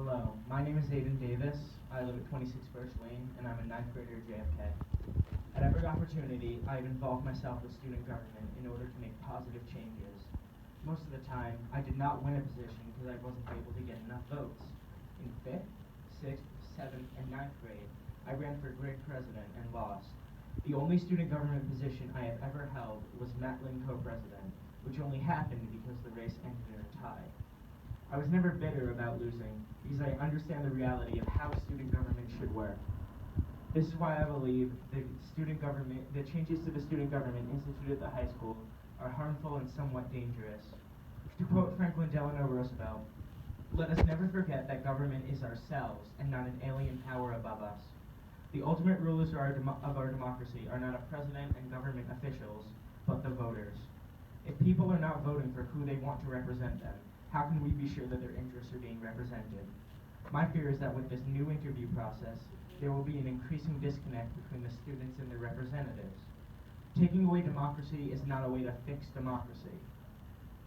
Hello, my name is Aidan Davis. I live at 26 Birch Lane, and I'm a ninth grader at JFK. At every opportunity, I've involved myself with student government in order to make positive changes. Most of the time, I did not win a position because I wasn't able to get enough votes. In 5th, 6th, 7th, and 9th grade, I ran for grade president and lost. The only student government position I have ever held was Matlin co-president, which only happened because the race ended in a tie. I was never bitter about losing, because I understand the reality of how student government should work. This is why I believe the changes to the student government instituted at the high school are harmful and somewhat dangerous. To quote Franklin Delano Roosevelt, "Let us never forget that government is ourselves and not an alien power above us. The ultimate rulers of our democracy are not a president and government officials, but the voters. If people are not voting for who they want to represent them, how can we be sure that their interests are being represented?" My fear is that with this new interview process, there will be an increasing disconnect between the students and their representatives. Taking away democracy is not a way to fix democracy.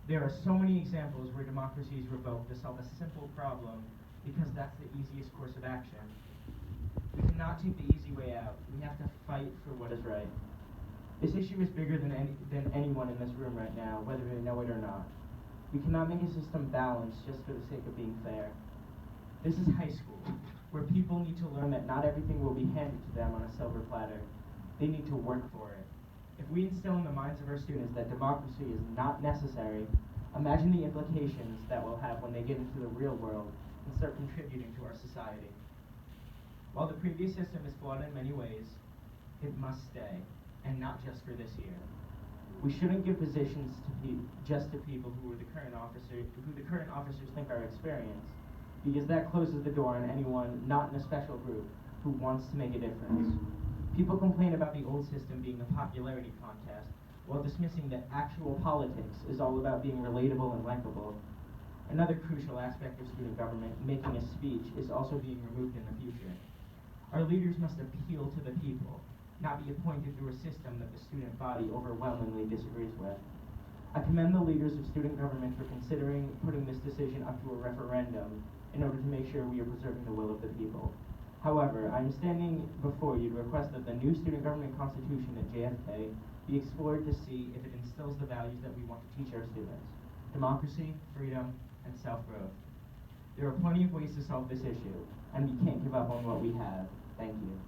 There are so many examples where democracy is revoked to solve a simple problem because that's the easiest course of action. We cannot take the easy way out. We have to fight for what is right. This issue is bigger than anyone in this room right now, whether they know it or not. We cannot make a system balanced just for the sake of being fair. This is high school, where people need to learn that not everything will be handed to them on a silver platter. They need to work for it. If we instill in the minds of our students that democracy is not necessary, imagine the implications that will have when they get into the real world and start contributing to our society. While the previous system is flawed in many ways, it must stay, and not just for this year. We shouldn't give positions just to people who the current officers think are experienced, because that closes the door on anyone not in a special group who wants to make a difference. People complain about the old system being a popularity contest, while dismissing that actual politics is all about being relatable and likable. Another crucial aspect of student government, making a speech, is also being removed in the future. Our leaders must appeal to the people, not be appointed through a system that the student body overwhelmingly disagrees with. I commend the leaders of student government for considering putting this decision up to a referendum in order to make sure we are preserving the will of the people. However, I am standing before you to request that the new student government constitution at JFK be explored to see if it instills the values that we want to teach our students: democracy, freedom, and self-growth. There are plenty of ways to solve this issue, and we can't give up on what we have. Thank you.